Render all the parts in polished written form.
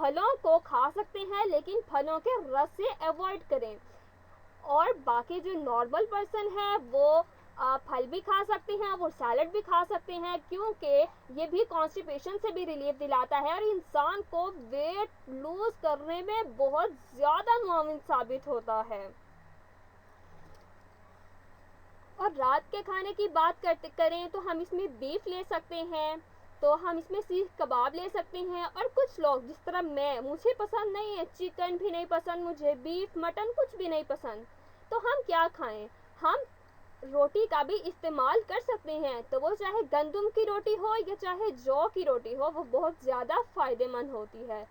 پھلوں کو کھا سکتے ہیں لیکن پھلوں کے رس سے ایوائڈ کریں. اور باقی جو نارمل پرسن ہے وہ پھل بھی کھا سکتے ہیں, وہ سیلڈ بھی کھا سکتے ہیں, کیونکہ یہ بھی کانسٹیپیشن سے بھی ریلیف دلاتا ہے اور انسان کو ویٹ لوز کرنے میں بہت زیادہ معاون ثابت ہوتا ہے. اور رات کے کھانے کی بات کریں تو ہم اس میں بیف لے سکتے ہیں, تو ہم اس میں سیخ کباب لے سکتے ہیں. اور کچھ لوگ جس طرح مجھے پسند نہیں ہے, چکن بھی نہیں پسند مجھے, بیف مٹن کچھ بھی نہیں پسند, تو ہم کیا کھائیں؟ ہم روٹی کا بھی استعمال کر سکتے ہیں, تو وہ چاہے گندم کی روٹی ہو یا چاہے جو کی روٹی ہو, وہ بہت زیادہ فائدہ مند ہوتی ہے.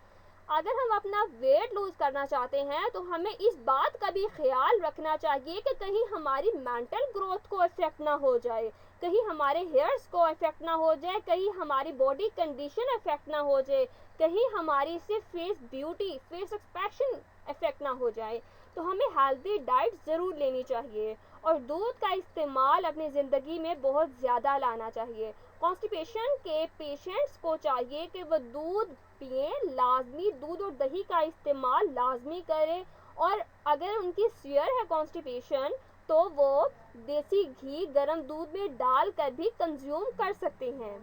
اگر ہم اپنا ویٹ لوز کرنا چاہتے ہیں تو ہمیں اس بات کا بھی خیال رکھنا چاہیے کہ کہیں ہماری مینٹل گروتھ کو افیکٹ نہ ہو جائے, کہیں ہمارے ہیئرس کو افیکٹ نہ ہو جائے, کہیں ہماری باڈی کنڈیشن افیکٹ نہ ہو جائے, کہیں ہماری سے face beauty, face expression affect نہ ہو جائے. تو ہمیں ہیلدی ڈائٹ ضرور لینی چاہیے اور دودھ کا استعمال اپنی زندگی میں بہت زیادہ لانا چاہیے. کانسٹیپیشن کے پیشنٹس کو چاہیے کہ وہ دودھ پئیں, لازمی دودھ اور دہی کا استعمال لازمی کریں, اور اگر ان کی سیور ہے کانسٹیپیشن تو وہ دیسی گھی گرم دودھ میں ڈال کر بھی کنزیوم کر سکتے ہیں.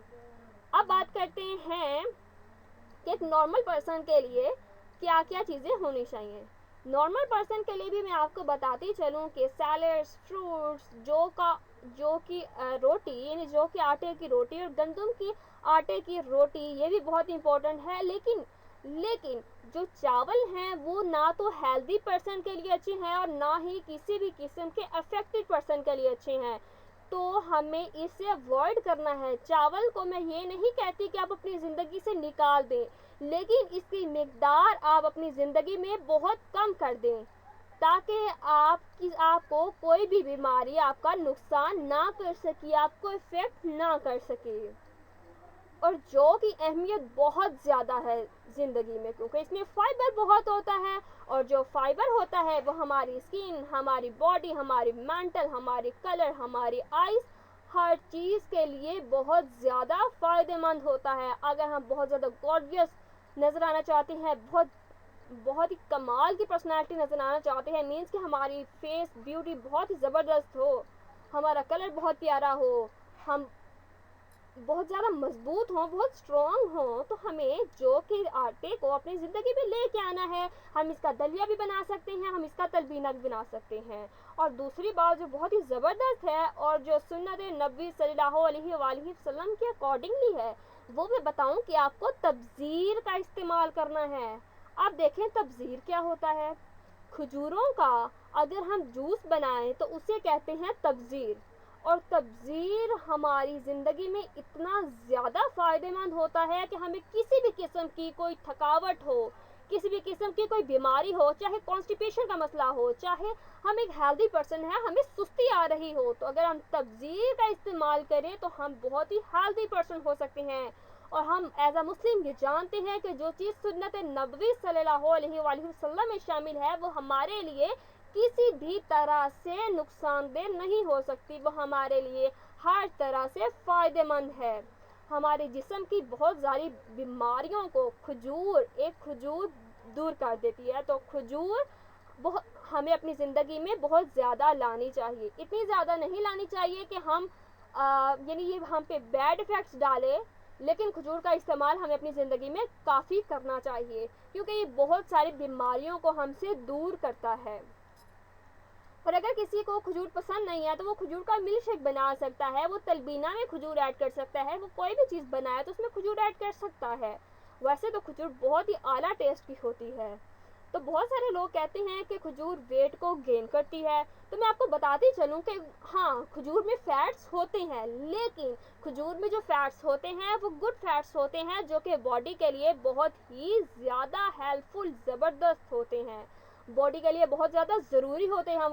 اب بات کرتے ہیں کہ ایک نارمل پرسن کے لیے کیا کیا چیزیں ہونی چاہیے. نارمل پرسن کے لیے بھی میں آپ کو بتاتی چلوں کہ سیلڈس, فروٹس, جو کی روٹی یعنی جو کہ آٹے کی روٹی اور گندم کی آٹے کی روٹی, یہ بھی بہت امپورٹنٹ ہے. لیکن جو چاول ہیں وہ نہ تو ہیلدی پرسن کے لیے اچھے ہیں اور نہ ہی کسی بھی قسم کے افیکٹڈ پرسن کے لیے اچھے ہیں, تو ہمیں اسے اوائڈ کرنا ہے. چاول کو میں یہ نہیں کہتی کہ آپ اپنی زندگی سے نکال دیں, لیکن اس کی مقدار آپ اپنی زندگی میں بہت کم کر دیں تاکہ آپ کو کوئی بھی بیماری آپ کا نقصان نہ کر سکے, آپ کو افیکٹ نہ کر سکے. اور جو کی اہمیت بہت زیادہ ہے زندگی میں, کیونکہ اس میں فائبر بہت ہوتا ہے, اور جو فائبر ہوتا ہے وہ ہماری اسکن, ہماری باڈی, ہماری مینٹل, ہماری کلر, ہماری آئیز, ہر چیز کے لیے بہت زیادہ فائدہ مند ہوتا ہے. اگر ہم بہت زیادہ گارجیس نظر آنا چاہتے ہیں, بہت ہی کمال کی پرسنالٹی نظر آنا چاہتے ہیں, مینس کہ ہماری فیس بیوٹی بہت ہی زبردست ہو, ہمارا کلر بہت پیارا ہو, ہم بہت زیادہ مضبوط ہوں, بہت اسٹرانگ ہوں, تو ہمیں جو کہ آٹے کو اپنی زندگی میں لے کے آنا ہے. ہم اس کا دلیا بھی بنا سکتے ہیں, ہم اس کا تلبینہ بھی بنا سکتے ہیں. اور دوسری بات جو بہت ہی زبردست ہے اور جو سنت نبوی صلی اللہ علیہ وآلہ وسلم کے اکارڈنگلی ہے, وہ میں بتاؤں کہ آپ کو تبذیر کا استعمال کرنا ہے. آپ دیکھیں تبذیر کیا ہوتا ہے. کھجوروں کا اگر ہم جوس بنائیں تو اسے کہتے ہیں تبذیر, اور تبذیر ہماری زندگی میں اتنا زیادہ فائدہ مند ہوتا ہے کہ ہمیں کسی بھی قسم کی کوئی تھکاوٹ ہو, کسی بھی قسم کی کوئی بیماری ہو, چاہے کانسٹیپیشن کا مسئلہ ہو, چاہے ہم ایک ہیلدی پرسن ہیں, ہمیں سستی آ رہی ہو, تو اگر ہم تبذیر کا استعمال کریں تو ہم بہت ہی ہیلدی پرسن ہو سکتے ہیں. اور ہم ایز اے مسلم یہ جانتے ہیں کہ جو چیز سنت نبوی صلی اللہ علیہ وآلہ وسلم میں شامل ہے وہ ہمارے لیے کسی بھی طرح سے نقصان دہ نہیں ہو سکتی, وہ ہمارے لیے ہر طرح سے فائدہ مند ہے. ہمارے جسم کی بہت ساری بیماریوں کو کھجور دور کر دیتی ہے. تو کھجور ہمیں اپنی زندگی میں بہت زیادہ لانی چاہیے, اتنی زیادہ نہیں لانی چاہیے کہ یعنی یہ ہم پہ بیڈ افیکٹس ڈالے, لیکن کھجور کا استعمال ہمیں اپنی زندگی میں کافی کرنا چاہیے, کیونکہ یہ بہت ساری بیماریوں کو ہم سے دور کرتا ہے. اور اگر کسی کو کھجور پسند نہیں ہے تو وہ کھجور کا ملک شیک بنا سکتا ہے, وہ تلبینہ میں کھجور ایڈ کر سکتا ہے, وہ کوئی بھی چیز بنائے تو اس میں کھجور ایڈ کر سکتا ہے. ویسے تو کھجور بہت ہی اعلیٰ ٹیسٹ کی ہوتی ہے. تو بہت سارے لوگ کہتے ہیں کہ کھجور ویٹ کو گین کرتی ہے, تو میں آپ کو بتاتی چلوں کہ ہاں کھجور میں فیٹس ہوتے ہیں, لیکن کھجور میں جو فیٹس ہوتے ہیں وہ گڈ فیٹس ہوتے ہیں جو کہ باڈی کے لیے بہت ہی زیادہ ہیلپ فل, زبردست ہوتے ہیں, باڈی کے لیے بہت زیادہ ضروری ہوتے ہیں.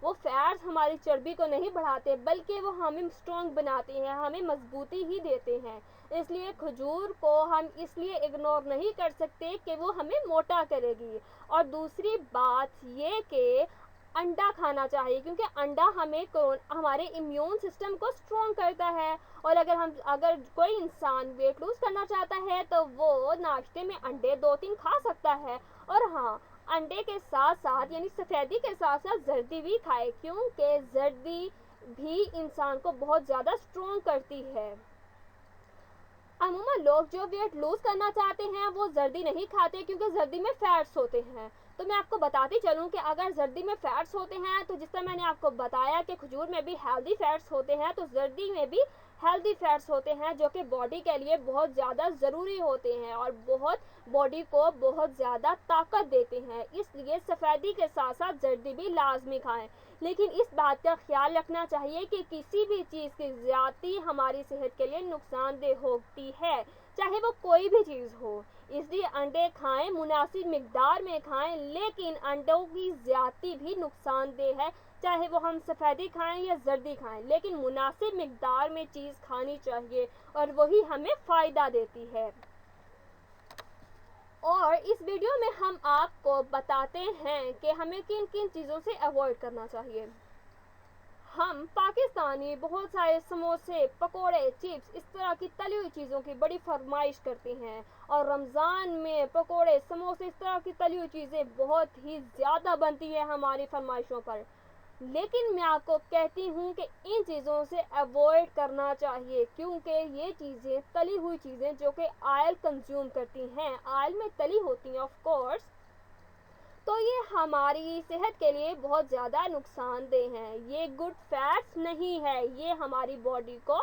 وہ فیٹس ہماری چربی کو نہیں بڑھاتے بلکہ وہ ہمیں اسٹرانگ بناتے ہیں, ہمیں مضبوطی ہی دیتے ہیں. اس لیے کھجور کو ہم اس لیے اگنور نہیں کر سکتے کہ وہ ہمیں موٹا کرے گی. اور دوسری بات یہ کہ انڈا کھانا چاہیے کیونکہ انڈا ہمارے امیون سسٹم کو اسٹرانگ کرتا ہے. اور اگر کوئی انسان ویٹ لوز کرنا چاہتا ہے تو وہ ناشتے میں انڈے 2-3 کھا سکتا ہے. اور ہاں، انڈے کے ساتھ ساتھ یعنی سفیدی کے ساتھ ساتھ زردی بھی کھائے کیونکہ زردی بھی انسان کو بہت زیادہ اسٹرانگ کرتی ہے. عموماً لوگ جو ویٹ لوز کرنا چاہتے ہیں وہ زردی نہیں کھاتے کیونکہ زردی میں فیٹس ہوتے ہیں. تو میں آپ کو بتاتی چلوں کہ اگر زردی میں فیٹس ہوتے ہیں تو جس طرح میں نے آپ کو بتایا کہ کھجور میں بھی ہیلدی فیٹس ہوتے ہیں تو زردی میں بھی ہیلدی فیٹس ہوتے ہیں جو کہ باڈی کے لیے بہت زیادہ ضروری ہوتے ہیں اور باڈی کو بہت زیادہ طاقت دیتے ہیں. اس لیے سفیدی کے ساتھ ساتھ زردی بھی لازمی کھائیں. لیکن اس بات کا خیال رکھنا چاہیے کہ کسی بھی چیز کی زیادتی ہماری صحت کے لیے نقصان دہ ہوتی ہے، چاہے وہ کوئی بھی چیز ہو. اس لیے انڈے کھائیں، مناسب مقدار میں کھائیں، لیکن انڈوں کی زیادتی بھی نقصان دہ ہے، چاہے وہ ہم سفیدی کھائیں یا زردی کھائیں، لیکن مناسب مقدار میں چیز کھانی چاہیے اور وہی ہمیں فائدہ دیتی ہے. اور اس ویڈیو میں ہم آپ کو بتاتے ہیں کہ ہمیں کن کن چیزوں سے اوائڈ کرنا چاہیے. ہم پاکستانی بہت سارے سموسے، پکوڑے، چپس اس طرح کی تلی ہوئی چیزوں کی بڑی فرمائش کرتے ہیں اور رمضان میں پکوڑے، سموسے اس طرح کی تلی ہوئی چیزیں بہت ہی زیادہ بنتی ہے ہماری فرمائشوں پر. لیکن میں آپ کو کہتی ہوں کہ ان چیزوں سے اوائڈ کرنا چاہیے کیونکہ یہ چیزیں تلی ہوئی چیزیں جو کہ آئل کنزیوم کرتی ہیں، آئل میں تلی ہوتی ہیں آف کورس، تو یہ ہماری صحت کے لیے بہت زیادہ نقصان دہ ہیں. یہ گڈ فیٹس نہیں ہے، یہ ہماری باڈی کو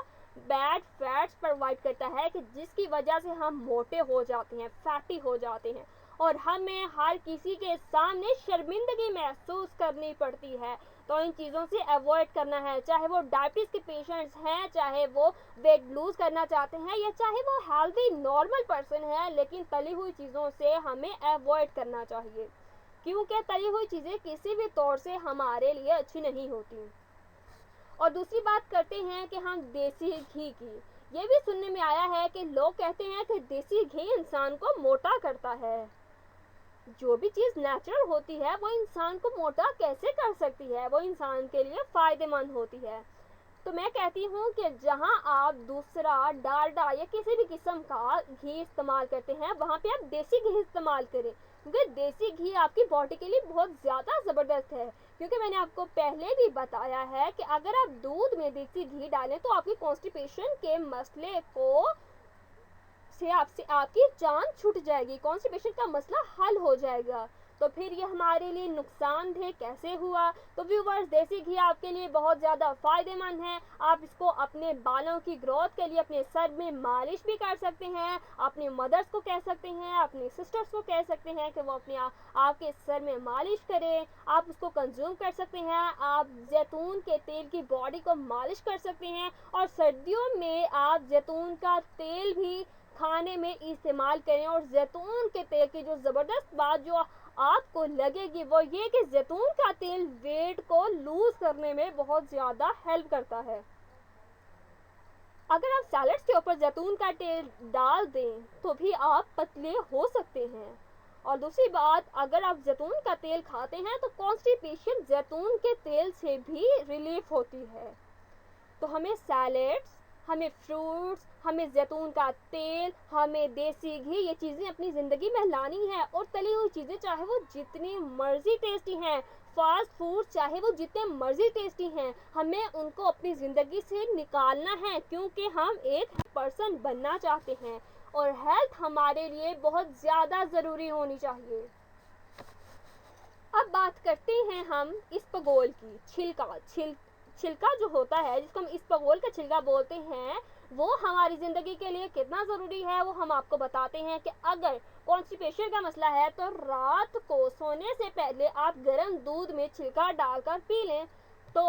بیڈ فیٹس پرووائڈ کرتا ہے کہ جس کی وجہ سے ہم موٹے ہو جاتے ہیں، فیٹی ہو جاتے ہیں اور ہمیں ہر کسی کے سامنے شرمندگی محسوس کرنی پڑتی ہے. تو ان چیزوں سے اوائڈ کرنا ہے، چاہے وہ ڈائبٹیز کے پیشنٹس ہیں، چاہے وہ ویٹ لوز کرنا چاہتے ہیں یا چاہے وہ ہیلدی نارمل پرسن ہے، لیکن تلی ہوئی چیزوں سے ہمیں اوائڈ کرنا چاہیے کیونکہ تلی ہوئی چیزیں کسی بھی طور سے ہمارے لیے اچھی نہیں ہوتی. اور دوسری بات کرتے ہیں کہ ہم دیسی گھی کی. یہ بھی سننے میں آیا ہے کہ لوگ کہتے ہیں کہ دیسی گھی انسان کو موٹا کرتا ہے. جو بھی چیز نیچرل ہوتی ہے وہ انسان کو موٹا کیسے کر سکتی ہے؟ وہ انسان کے لیے فائدہ مند ہوتی ہے. تو میں کہتی ہوں کہ جہاں آپ دوسرا ڈالڈا یا کسی بھی قسم کا گھی استعمال کرتے ہیں وہاں پہ آپ دیسی گھی استعمال کریں کیونکہ دیسی گھی آپ کی باڈی کے لیے بہت زیادہ زبردست ہے. کیونکہ میں نے آپ کو پہلے بھی بتایا ہے کہ اگر آپ دودھ میں دیسی گھی ڈالیں تو آپ کی کانسٹیپیشن کے مسئلے سے آپ کی جان چھٹ جائے گی، کانسٹیپیشن کا مسئلہ حل ہو جائے گا. تو پھر یہ ہمارے لیے نقصان دہ کیسے ہوا؟ تو ویورز، دیسی گھی آپ کے لیے بہت زیادہ فائدہ مند ہے. آپ اس کو اپنے بالوں کی گروتھ کے لیے اپنے سر میں مالش بھی کر سکتے ہیں. اپنے مدرس کو کہہ سکتے ہیں، اپنی سسٹرس کو کہہ سکتے ہیں کہ وہ آپ کے سر میں مالش کریں. آپ اس کو کنزیوم کر سکتے ہیں. آپ زیتون کے تیل کی باڈی کو مالش کر سکتے ہیں اور سردیوں میں آپ زیتون کا تیل بھی کھانے میں استعمال کریں. اور زیتون کے تیل کی جو زبردست بات جو آپ کو لگے گی وہ یہ کہ زیتون کا تیل ویٹ کو لوز کرنے میں بہت زیادہ ہیلپ کرتا ہے. اگر آپ سیلڈز کے اوپر زیتون کا تیل ڈال دیں تو بھی آپ پتلے ہو سکتے ہیں. اور دوسری بات، اگر آپ زیتون کا تیل کھاتے ہیں تو کانسٹیپیشن زیتون کے تیل سے بھی ریلیف ہوتی ہے. تو ہمیں سیلڈز، ہمیں فروٹس، ہمیں زیتون کا تیل، ہمیں دیسی گھی، یہ چیزیں اپنی زندگی میں لانی ہے. اور تلی ہوئی چیزیں چاہے وہ جتنی مرضی ٹیسٹی ہیں، فاسٹ فوڈ چاہے وہ جتنے مرضی ٹیسٹی ہیں، ہمیں ان کو اپنی زندگی سے نکالنا ہے کیونکہ ہم ایک پرسن بننا چاہتے ہیں اور ہیلتھ ہمارے لیے بہت زیادہ ضروری ہونی چاہیے. اب بات کرتے ہیں ہم اسپغول کی. چھلکا جو ہوتا ہے جس کو ہم اسپغول کا چھلکا بولتے ہیں وہ ہماری زندگی کے لیے کتنا ضروری ہے وہ ہم آپ کو بتاتے ہیں کہ اگر کانسٹیپیشن کا مسئلہ ہے تو رات کو سونے سے پہلے آپ گرم دودھ میں چھلکا ڈال کر پی لیں تو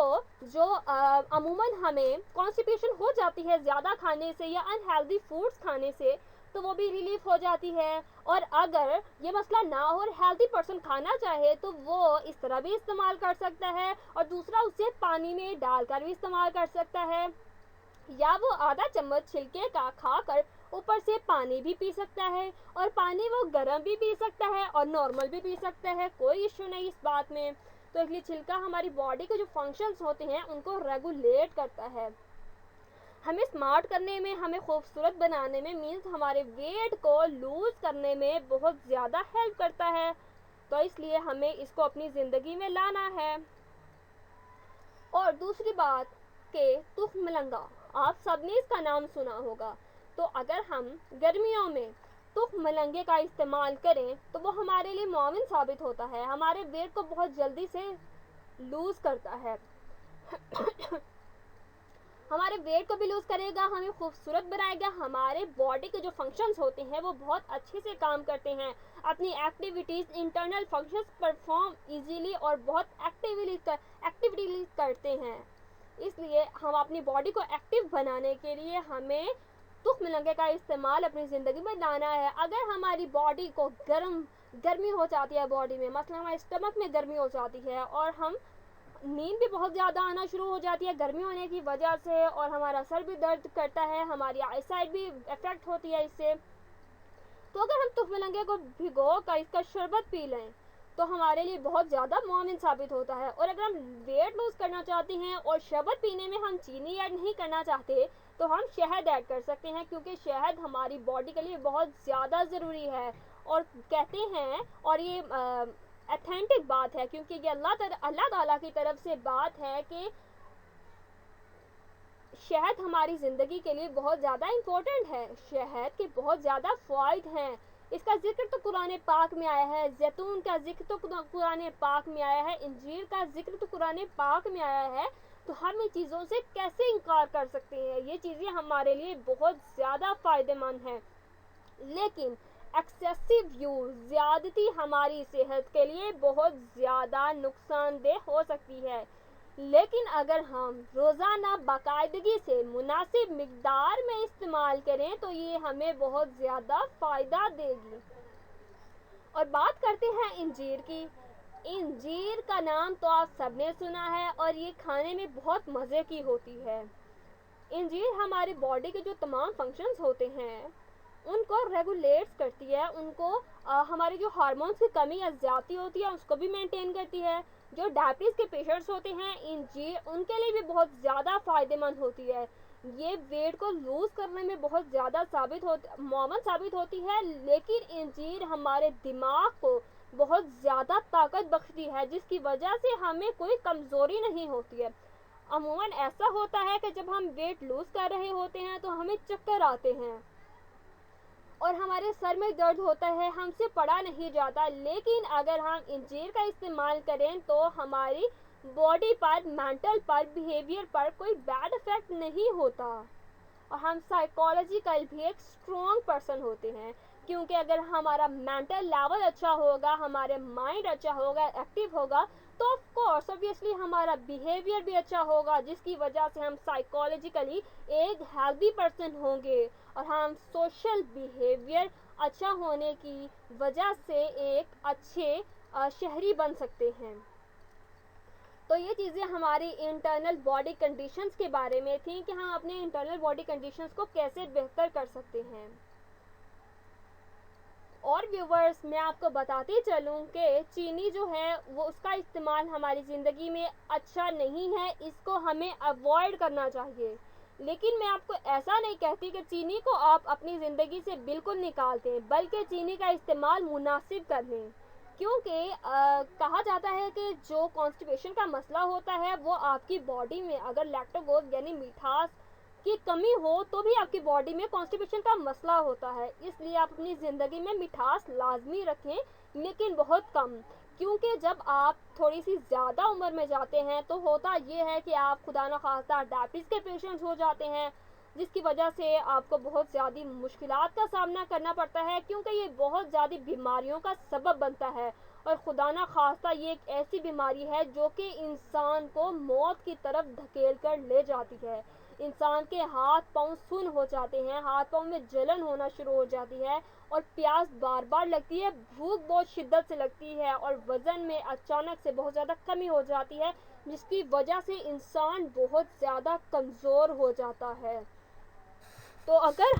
جو عموماً ہمیں کانسٹیپیشن ہو جاتی ہے زیادہ کھانے سے یا انہیلدی فوڈز کھانے سے تو وہ بھی ریلیف ہو جاتی ہے. اور اگر یہ مسئلہ نہ ہو اور ہیلدی پرسن کھانا چاہے تو وہ اس طرح بھی استعمال کر سکتا ہے. اور دوسرا، اسے پانی میں ڈال کر بھی استعمال کر سکتا ہے یا وہ آدھا چمچ چھلکے کا کھا کر اوپر سے پانی بھی پی سکتا ہے. اور پانی وہ گرم بھی پی سکتا ہے اور نارمل بھی پی سکتا ہے، کوئی ایشو نہیں اس بات میں. تو اس لیے چھلکا ہماری باڈی کے جو فنکشنز ہوتے ہیں ان کو ریگولیٹ کرتا ہے، ہمیں اسمارٹ کرنے میں، ہمیں خوبصورت بنانے میں، مینس ہمارے ویٹ کو لوز کرنے میں بہت زیادہ ہیلپ کرتا ہے. تو اس لیے ہمیں اس کو اپنی زندگی میں لانا ہے. اور دوسری بات کہ تخم ملنگا، آپ سب نے اس کا نام سنا ہوگا. تو اگر ہم گرمیوں میں تخم ملنگے کا استعمال کریں تو وہ ہمارے لیے معاون ثابت ہوتا ہے، ہمارے ویٹ کو بہت جلدی سے لوز کرتا ہے، ہمارے ویٹ کو بھی لوز کرے گا، ہمیں خوبصورت بنائے گا، ہمارے باڈی کے جو فنکشنز ہوتے ہیں وہ بہت اچھے سے کام کرتے ہیں، اپنی activities, internal functions perform easily اور بہت ایکٹیویٹیز کرتے ہیں. اس لیے ہم اپنی باڈی کو ایکٹیو بنانے کے لیے ہمیں تخم ملنگے کا استعمال اپنی زندگی میں لانا ہے. اگر ہماری باڈی کو گرمی ہو جاتی ہے، باڈی میں مثلا ہمارے اسٹمک میں گرمی ہو جاتی ہے اور ہم نیند بھی بہت زیادہ آنا شروع ہو جاتی ہے گرمی ہونے کی وجہ سے، اور ہمارا سر بھی درد کرتا ہے، ہماری آئی سائٹ بھی افیکٹ ہوتی ہے اس سے، تو اگر ہم تخم ملنگے کو بھگو کر اس کا شربت پی لیں تو ہمارے لیے بہت زیادہ معاون ثابت ہوتا ہے. اور اگر ہم ویٹ لوز کرنا چاہتے ہیں اور شربت پینے میں ہم چینی ایڈ نہیں کرنا چاہتے تو ہم شہد ایڈ کر سکتے ہیں، کیونکہ شہد ہماری باڈی کے لیے بہت زیادہ ضروری ہے. اور کہتے ہیں، اور یہ ایتھینٹک بات ہے کیونکہ یہ اللہ تعالیٰ کی طرف سے بات ہے کہ شہد ہماری زندگی کے لیے بہت زیادہ امپورٹنٹ ہے، شہد کے بہت زیادہ فوائد ہیں. اس کا ذکر تو قرآن پاک میں آیا ہے، زیتون کا ذکر تو قرآن پاک میں آیا ہے، انجیر کا ذکر تو قرآن پاک میں آیا ہے. تو ہم ان چیزوں سے کیسے انکار کر سکتے ہیں؟ یہ چیزیں ہمارے لیے بہت زیادہ فائدہ مند ہیں. لیکن ایکسیسو یوز، زیادتی ہماری صحت کے لیے بہت زیادہ نقصان دہ ہو سکتی ہے. لیکن اگر ہم روزانہ باقاعدگی سے مناسب مقدار میں استعمال کریں تو یہ ہمیں بہت زیادہ فائدہ دے گی. اور بات کرتے ہیں انجیر کی. انجیر کا نام تو آپ سب نے سنا ہے اور یہ کھانے میں بہت مزے کی ہوتی ہے. انجیر ہماری باڈی کے جو تمام فنکشنز ہوتے ہیں ان کو ریگولیٹس کرتی ہے، ان کو ہمارے جو ہارمونز کی کمی یا زیادتی ہوتی ہے اس کو بھی مینٹین کرتی ہے. جو ڈائبٹیز کے پیشنٹس ہوتے ہیں انجیر ان کے لیے بھی بہت زیادہ فائدہ مند ہوتی ہے. یہ ویٹ کو لوز کرنے میں بہت زیادہ معاون ثابت ہوتی ہے. لیکن انجیر ہمارے دماغ کو بہت زیادہ طاقت بخشتی ہے جس کی وجہ سے ہمیں کوئی کمزوری نہیں ہوتی ہے. عموماً ایسا ہوتا ہے کہ جب ہم ویٹ لوز کر رہے ہوتے ہیں تو ہمیں چکر آتے ہیں اور ہمارے سر میں درد ہوتا ہے، ہم سے پڑا نہیں جاتا. لیکن اگر ہم انجیر کا استعمال کریں تو ہماری باڈی پر، مینٹل پر، بیہیویئر پر کوئی بیڈ افیکٹ نہیں ہوتا اور ہم سائیکالوجیکل بھی ایک اسٹرانگ پرسن ہوتے ہیں. کیونکہ اگر ہمارا مینٹل لیول اچھا ہوگا، ہمارے مائنڈ اچھا ہوگا، ایکٹیو ہوگا تو آف کورس اوبیسلی ہمارا بیہیویئر بھی اچھا ہوگا جس کی وجہ سے ہم سائیکالوجیکلی ایک ہیلدی پرسن ہوں گے اور ہم سوشل بیہیویئر اچھا ہونے کی وجہ سے ایک اچھے شہری بن سکتے ہیں. تو یہ چیزیں ہماری انٹرنل باڈی کنڈیشنز کے بارے میں تھیں کہ ہم اپنے انٹرنل باڈی کنڈیشنز کو کیسے بہتر کر سکتے ہیں. اور ویورز میں آپ کو بتاتی چلوں کہ چینی جو ہے وہ اس کا استعمال ہماری زندگی میں اچھا نہیں ہے، اس کو ہمیں اوائڈ کرنا چاہیے. لیکن میں آپ کو ایسا نہیں کہتی کہ چینی کو آپ اپنی زندگی سے بالکل نکال دیں، بلکہ چینی کا استعمال مناسب کر لیں. کیونکہ کہا جاتا ہے کہ جو کانسٹیپیشن کا مسئلہ ہوتا ہے وہ آپ کی باڈی میں اگر لیکٹوز یعنی میٹھاس کی کمی ہو تو بھی آپ کی باڈی میں کانسٹیپیشن کا مسئلہ ہوتا ہے. اس لیے آپ اپنی زندگی میں مٹھاس لازمی رکھیں لیکن بہت کم. کیونکہ جب آپ تھوڑی سی زیادہ عمر میں جاتے ہیں تو ہوتا یہ ہے کہ آپ خدا نخواستہ ڈائبٹیز کے پیشنٹس ہو جاتے ہیں جس کی وجہ سے آپ کو بہت زیادہ مشکلات کا سامنا کرنا پڑتا ہے، کیونکہ یہ بہت زیادہ بیماریوں کا سبب بنتا ہے. اور خدا نخواستہ یہ ایک ایسی بیماری ہے جو کہ انسان کو موت کی طرف دھکیل کر لے جاتی ہے. انسان کے ہاتھ پاؤں سن ہو جاتے ہیں، ہاتھ پاؤں میں جلن ہونا شروع ہو جاتی ہے اور پیاس بار بار لگتی ہے، بھوک بہت شدت سے لگتی ہے اور وزن میں اچانک سے بہت زیادہ کمی ہو جاتی ہے جس کی وجہ سے انسان بہت زیادہ کمزور ہو جاتا ہے. تو اگر